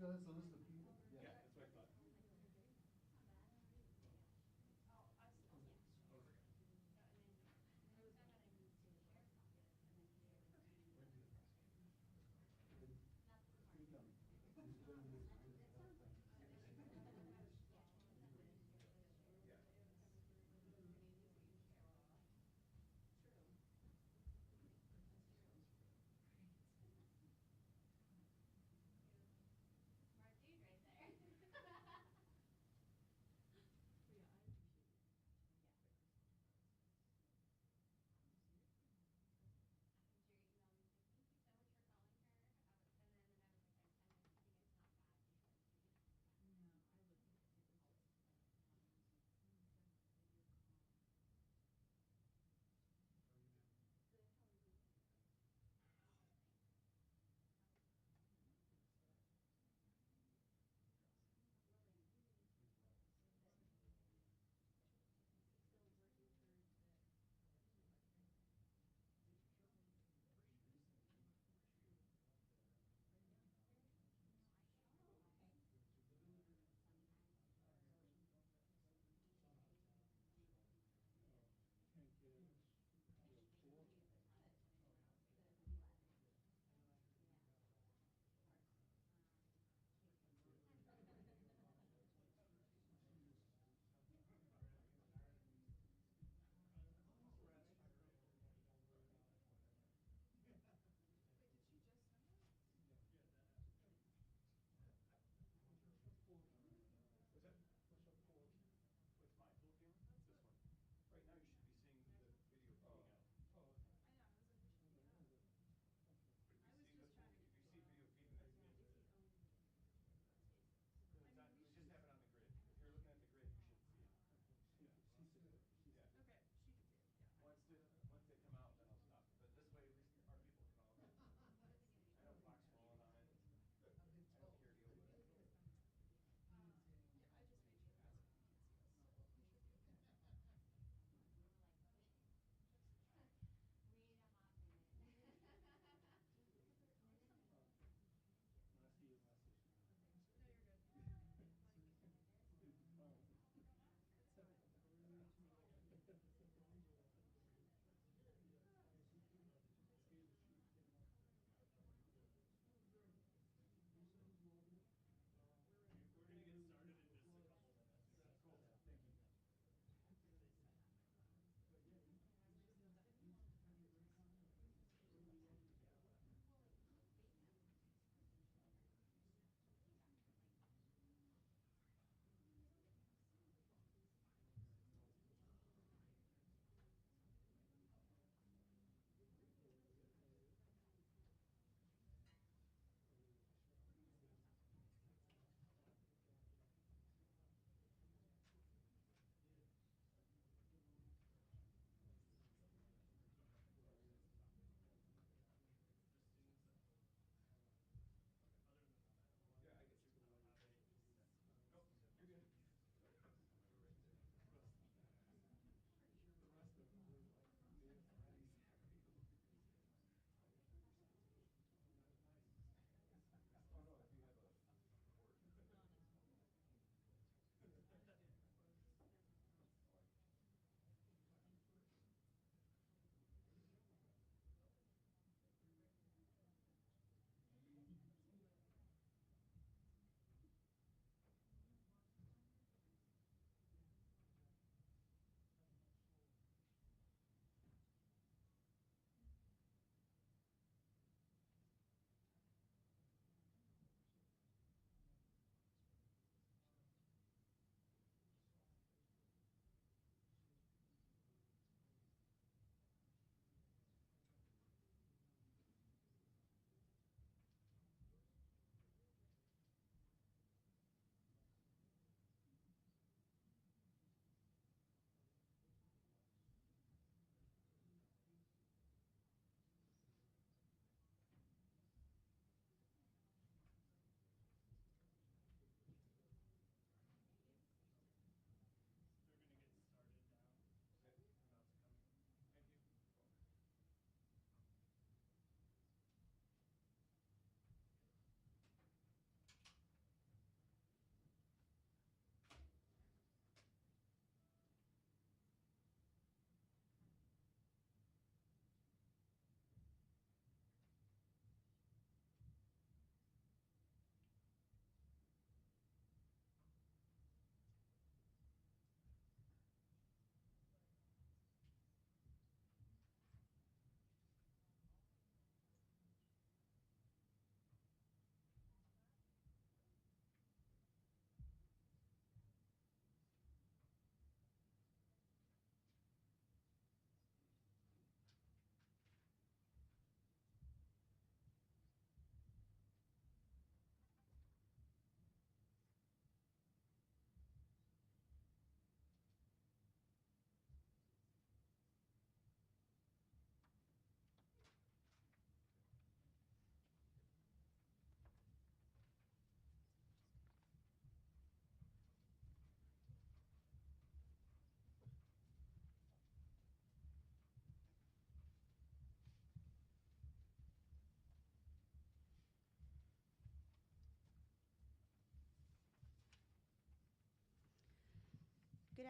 Yeah, that's a list of people. Yeah, that's what I thought. Keep coming. This is gonna be a tremendous help. Thank you. Yeah. Mark, do you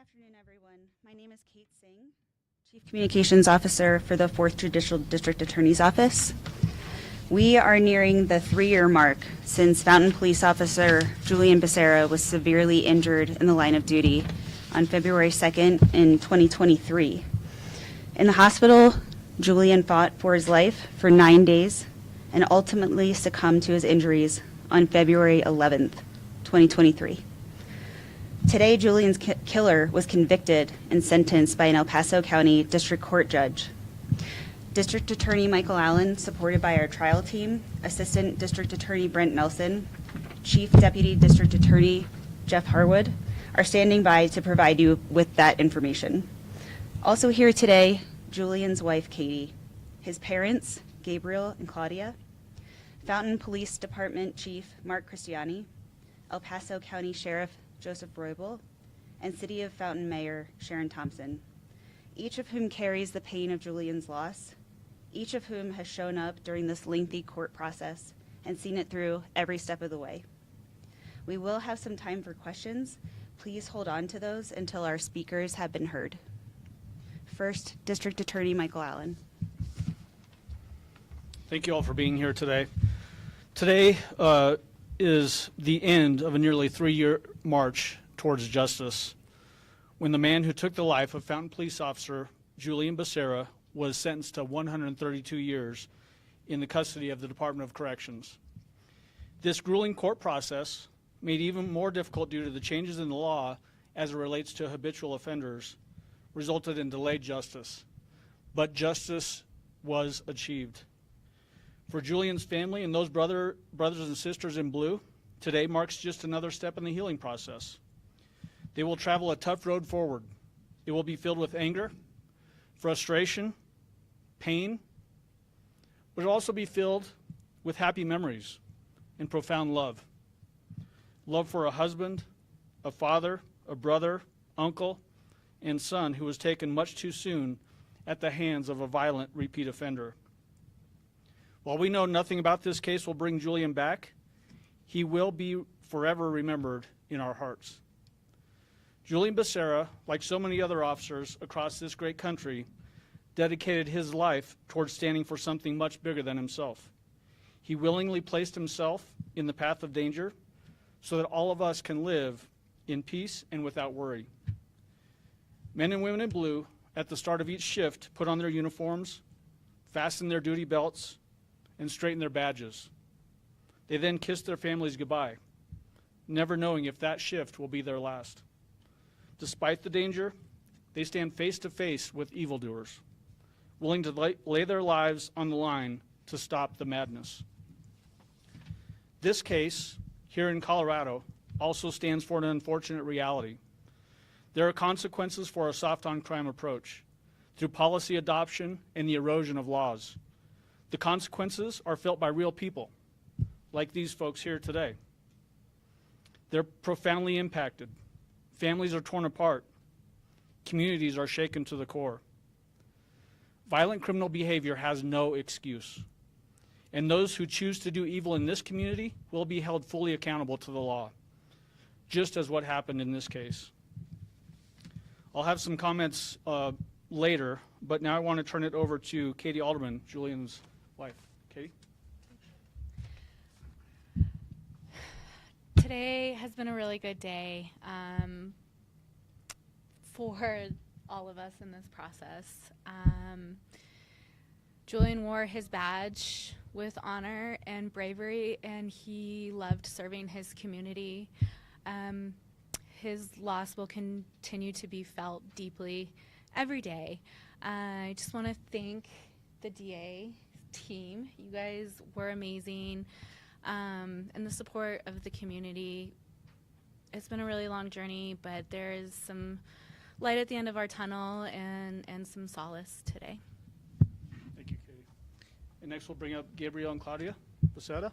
afternoon, everyone. My name is Kate Singh, Chief Communications Officer for the 4th Judicial District Attorney's Office. We are nearing the 3-year mark since Fountain Police Officer Julian Becerra was severely injured in the line of duty on February 2nd in 2023. In the hospital, Julian fought for his life for 9 days and ultimately succumbed to his injuries on February 11th, 2023. Today, Julian's killer was convicted and sentenced by an El Paso County District Court judge. District Attorney Michael Allen, supported by our trial team, Assistant District Attorney Brent Nelson, Chief Deputy District Attorney Jeff Harwood, are standing by to provide you with that information. Also here today, Julian's wife, Katie, his parents, Gabriel and Claudia, Fountain Police Department Chief Mark Cristiani, El Paso County Sheriff Joseph Roybal, and City of Fountain Mayor Sharon Thompson, each of whom carries the pain of Julian's loss, each of whom has shown up during this lengthy court process and seen it through every step of the way. We will have some time for questions. Please hold on to those until our speakers have been heard. First, District Attorney Michael Allen. Thank you all for being here today. Today is the end of a nearly 3-year march towards justice when the man who took the life of Fountain Police Officer Julian Becerra was sentenced to 132 years in the custody of the Department of Corrections. This grueling court process, made even more difficult due to the changes in the law as it relates to habitual offenders, resulted in delayed justice. But justice was achieved. For Julian's family and those brothers and sisters in blue, today marks just another step in the healing process. They will travel a tough road forward. It will be filled with anger, frustration, pain, but it will also be filled with happy memories and profound love. Love for a husband, a father, a brother, uncle, and son who was taken much too soon at the hands of a violent repeat offender. While we know nothing about this case will bring Julian back, he will be forever remembered in our hearts. Julian Becerra, like so many other officers across this great country, dedicated his life towards standing for something much bigger than himself. He willingly placed himself in the path of danger so that all of us can live in peace and without worry. Men and women in blue, at the start of each shift, put on their uniforms, fasten their duty belts, and straighten their badges. They then kiss their families goodbye, never knowing if that shift will be their last. Despite the danger, they stand face to face with evildoers, willing to lay their lives on the line to stop the madness. This case, here in Colorado, also stands for an unfortunate reality. There are consequences for a soft-on-crime approach through policy adoption and the erosion of laws. The consequences are felt by real people, like these folks here today. They're profoundly impacted. Families are torn apart. Communities are shaken to the core. Violent criminal behavior has no excuse. And those who choose to do evil in this community will be held fully accountable to the law, just as what happened in this case. I'll have some comments later, but now I want to turn it over to Katie Alderman, Julian's wife. Katie? Today has been a really good day for all of us in this process. Julian wore his badge with honor and bravery, and he loved serving his community. His loss will continue to be felt deeply every day. I just want to thank the DA team. You guys were amazing, and the support of the community. It's been a really long journey, but there is some light at the end of our tunnel and some solace today. Thank you, Katie. And next we'll bring up Gabriel and Claudia Becerra.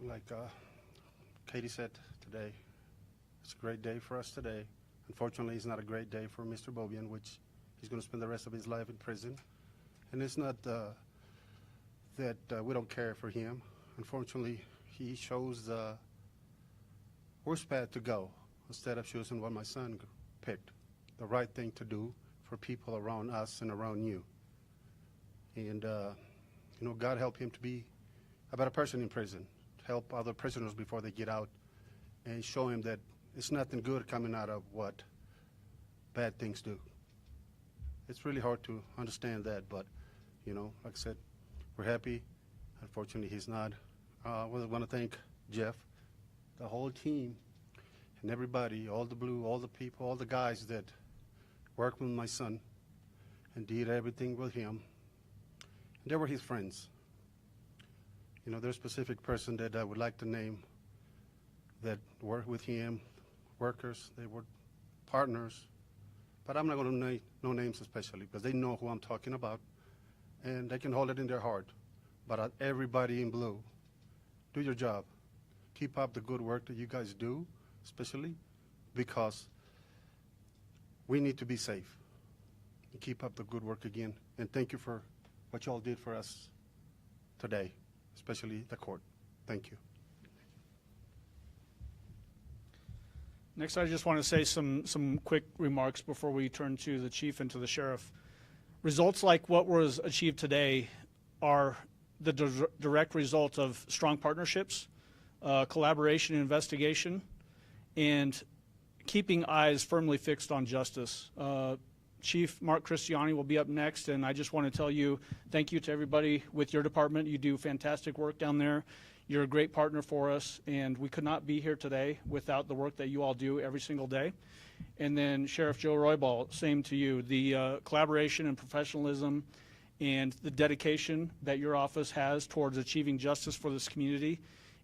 Like Katie said today, it's a great day for us today. Unfortunately, it's not a great day for Mr. Bobian, which he's going to spend the rest of his life in prison. And it's not that we don't care for him. Unfortunately, he shows worst path to go instead of choosing what my son picked, the right thing to do for people around us and around you. And, God help him to be a better person in prison, help other prisoners before they get out, and show him that it's nothing good coming out of what bad things do. It's really hard to understand that, but, like I said, we're happy. Unfortunately, he's not. I want to thank Jeff, the whole team, and everybody, all the blue, all the people, all the guys that worked with my son and did everything with him. And they were his friends. There's a specific person that I would like to name that worked with him, workers, they were partners. But I'm not going to name no names especially because they know who I'm talking about, and they can hold it in their heart. But everybody in blue, do your job. Keep up the good work that you guys do, especially because we need to be safe. And keep up the good work again. And thank you for what you all did for us today, especially the court. Thank you. Next, I just want to say some quick remarks before we turn to the chief and to the sheriff. Results like what was achieved today are the direct result of strong partnerships, collaboration and investigation, and keeping eyes firmly fixed on justice. Chief Mark Cristiani will be up next, and I just want to tell you thank you to everybody with your department. You do fantastic work down there. You're a great partner for us, and we could not be here today without the work that you all do every single day. And then Sheriff Joe Roybal, same to you. The collaboration and professionalism and the dedication that your office has towards achieving justice for this community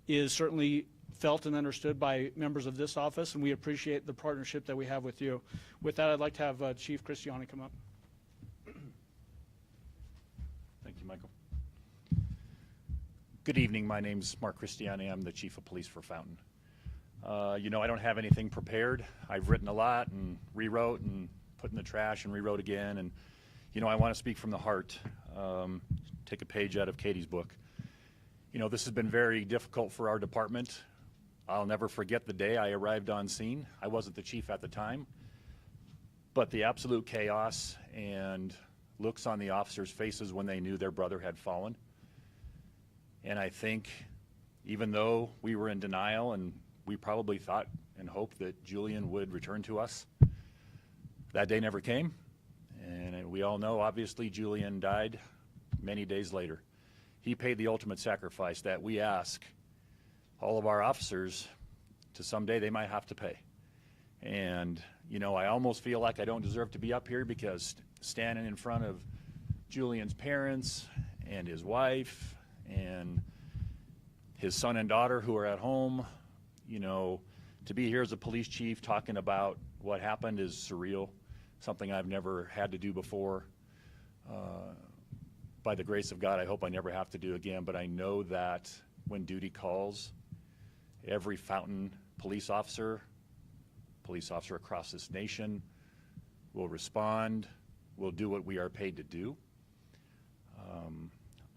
is certainly felt and understood by members of this office, and we appreciate the partnership that we have with you. With that, I'd like to have Chief Cristiani come up. Thank you, Michael. Good evening. My name's Mark Cristiani. I'm the Chief of Police for Fountain. I don't have anything prepared. I've written a lot and rewrote and put in the trash and rewrote again. And, I want to speak from the heart, take a page out of Katie's book. This has been very difficult for our department. I'll never forget the day I arrived on scene. I wasn't the chief at the time, but the absolute chaos and looks on the officers' faces when they knew their brother had fallen. And I think even though we were in denial and we probably thought and hoped that Julian would return to us, that day never came. And we all know, obviously, Julian died many days later. He paid the ultimate sacrifice that we ask all of our officers to someday they might have to pay. And, I almost feel like I don't deserve to be up here because standing in front of Julian's parents and his wife and his son and daughter who are at home, to be here as a police chief talking about what happened is surreal, something I've never had to do before. By the grace of God, I hope I never have to do again, but I know that when duty calls, every Fountain police officer across this nation will respond, will do what we are paid to do.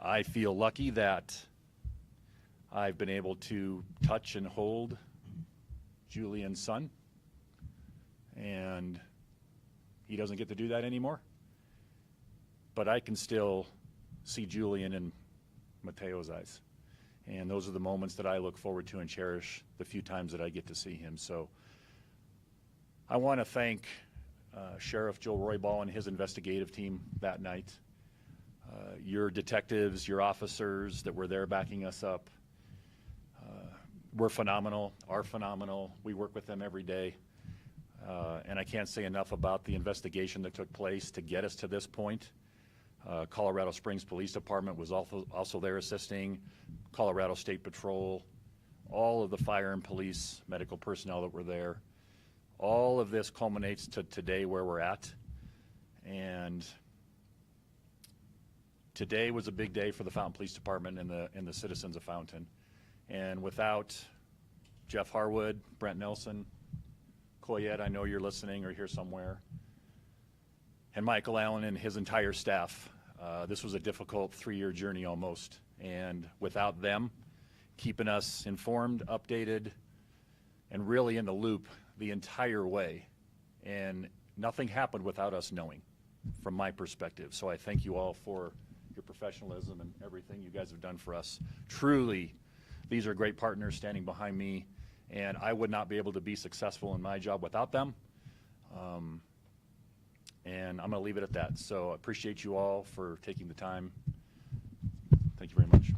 I feel lucky that I've been able to touch and hold Julian's son, and he doesn't get to do that anymore. But I can still see Julian in Mateo's eyes. And those are the moments that I look forward to and cherish the few times that I get to see him. So I want to thank Sheriff Joe Roybal and his investigative team that night. Your detectives, your officers that were there backing us up were phenomenal, are phenomenal. We work with them every day. And I can't say enough about the investigation that took place to get us to this point. Colorado Springs Police Department was also there assisting, Colorado State Patrol, all of the fire and police medical personnel that were there. All of this culminates to today where we're at. And today was a big day for the Fountain Police Department and the citizens of Fountain. And without Jeff Harwood, Brent Nelson, Coyette, I know you're listening or here somewhere, and Michael Allen and his entire staff, this was a difficult 3-year journey almost. And without them keeping us informed, updated, and really in the loop the entire way. And nothing happened without us knowing, from my perspective. So I thank you all for your professionalism and everything you guys have done for us. Truly, these are great partners standing behind me, and I would not be able to be successful in my job without them. And I'm going to leave it at that. So I appreciate you all for taking the time. Thank you very much.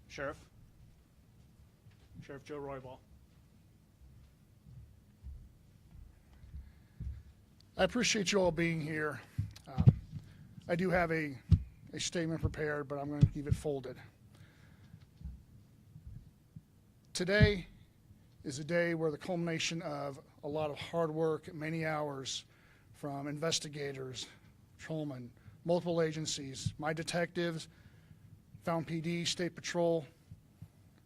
Sheriff Joe Roybal. I appreciate you all being here. I do have a statement prepared, but I'm going to keep it folded. Today is a day where the culmination of a lot of hard work, many hours from investigators, patrolmen, multiple agencies, my detectives, Fountain PD, State Patrol,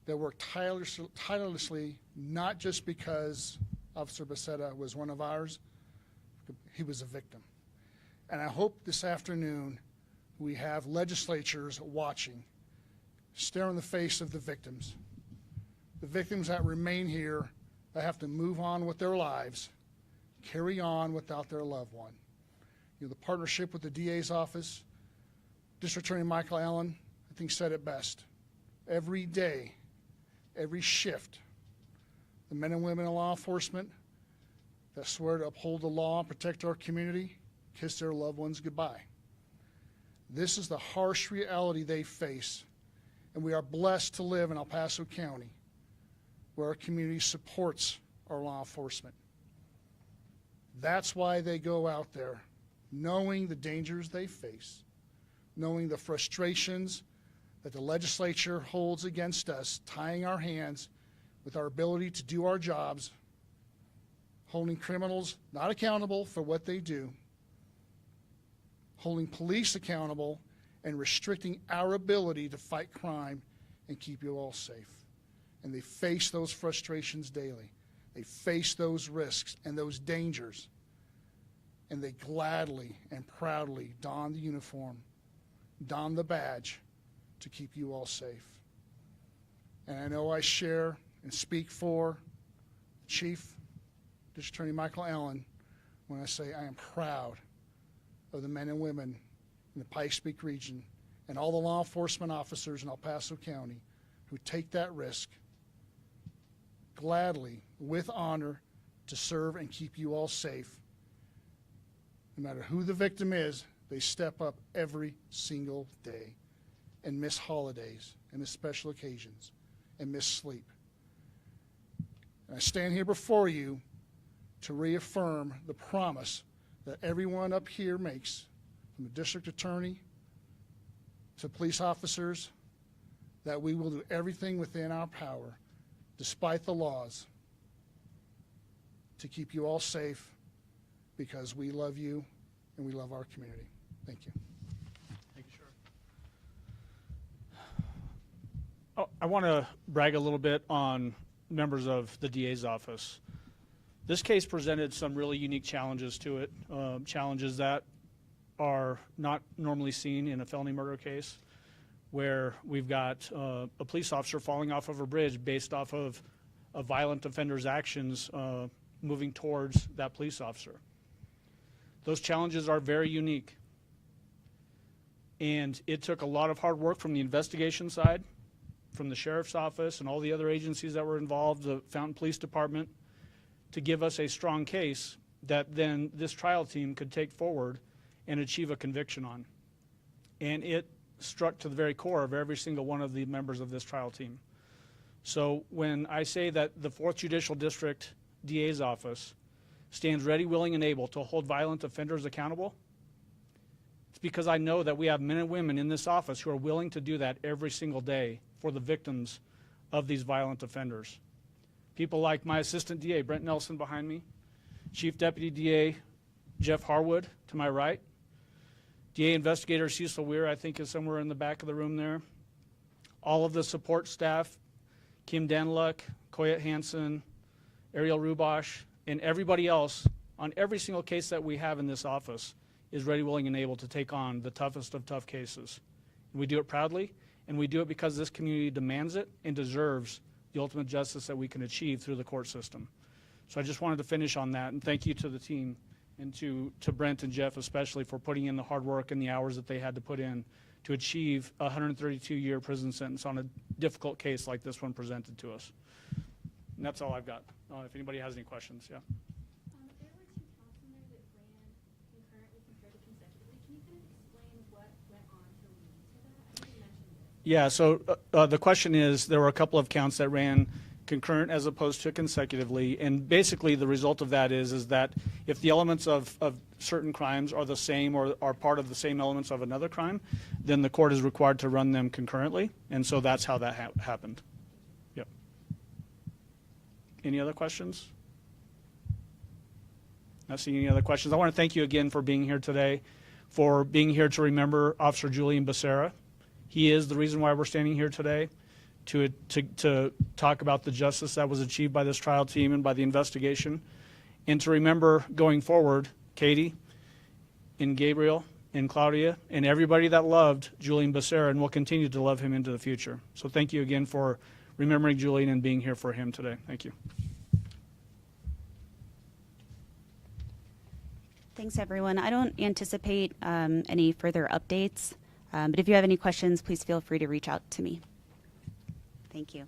that worked tirelessly, not just because Officer Becerra was one of ours, he was a victim. And I hope this afternoon we have legislatures watching, stare in the face of the victims that remain here, that have to move on with their lives, carry on without their loved one. The partnership with the DA's office, District Attorney Michael Allen, I think said it best. Every day, every shift, the men and women in law enforcement that swear to uphold the law and protect our community kiss their loved ones goodbye. This is the harsh reality they face, and we are blessed to live in El Paso County, where our community supports our law enforcement. That's why they go out there, knowing the dangers they face, knowing the frustrations that the legislature holds against us, tying our hands with our ability to do our jobs, holding criminals not accountable for what they do, holding police accountable, and restricting our ability to fight crime and keep you all safe. And they face those frustrations daily. They face those risks and those dangers, and they gladly and proudly don the uniform, don the badge to keep you all safe. And I know I share and speak for Chief District Attorney Michael Allen when I say I am proud of the men and women in the Pikes Peak region and all the law enforcement officers in El Paso County who take that risk gladly, with honor, to serve and keep you all safe. No matter who the victim is, they step up every single day and miss holidays and miss special occasions and miss sleep. And I stand here before you to reaffirm the promise that everyone up here makes, from the district attorney to police officers, that we will do everything within our power, despite the laws, to keep you all safe, because we love you and we love our community. Thank you. Thank you, Sheriff. I want to brag a little bit on members of the DA's office. This case presented some really unique challenges to it, challenges that are not normally seen in a felony murder case, where we've got a police officer falling off of a bridge based off of a violent offender's actions moving towards that police officer. Those challenges are very unique. And it took a lot of hard work from the investigation side, from the sheriff's office and all the other agencies that were involved, the Fountain Police Department, to give us a strong case that then this trial team could take forward and achieve a conviction on. And it struck to the very core of every single one of the members of this trial team. So when I say that the 4th Judicial District DA's office stands ready, willing, and able to hold violent offenders accountable, it's because I know that we have men and women in this office who are willing to do that every single day for the victims of these violent offenders. People like my Assistant DA, Brent Nelson, behind me, Chief Deputy DA Jeff Harwood to my right, DA Investigator Cecil Weir, I think, is somewhere in the back of the room there. All of the support staff, Kim Danluck, Koyette Hansen, Ariel Rubosh, and everybody else on every single case that we have in this office is ready, willing, and able to take on the toughest of tough cases. And we do it proudly, and we do it because this community demands it and deserves the the ultimate justice that we can achieve through the court system. So I just wanted to finish on that, and thank you to the team and to Brent and Jeff especially for putting in the hard work and the hours that they had to put in to achieve a 132-year prison sentence on a difficult case like this one presented to us. And that's all I've got. If anybody has any questions, yeah. There were two counts in there that ran concurrently compared to consecutively. Can you kind of explain what went on to lead to that? I think you mentioned it. Yeah, so the question is, there were a couple of counts that ran concurrent as opposed to consecutively, and basically the result of that is that if the elements of certain crimes are the same or are part of the same elements of another crime, then the court is required to run them concurrently, and so that's how that happened. Yep. Any other questions? Not seeing any other questions. I want to thank you again for being here today, for being here to remember Officer Julian Becerra. He is the reason why we're standing here today, to talk about the justice that was achieved by this trial team and by the investigation, and to remember going forward, Katie and Gabriel and Claudia and everybody that loved Julian Becerra and will continue to love him into the future. So thank you again for remembering Julian and being here for him today. Thank you. Thanks, everyone. I don't anticipate any further updates, but if you have any questions, please feel free to reach out to me. Thank you.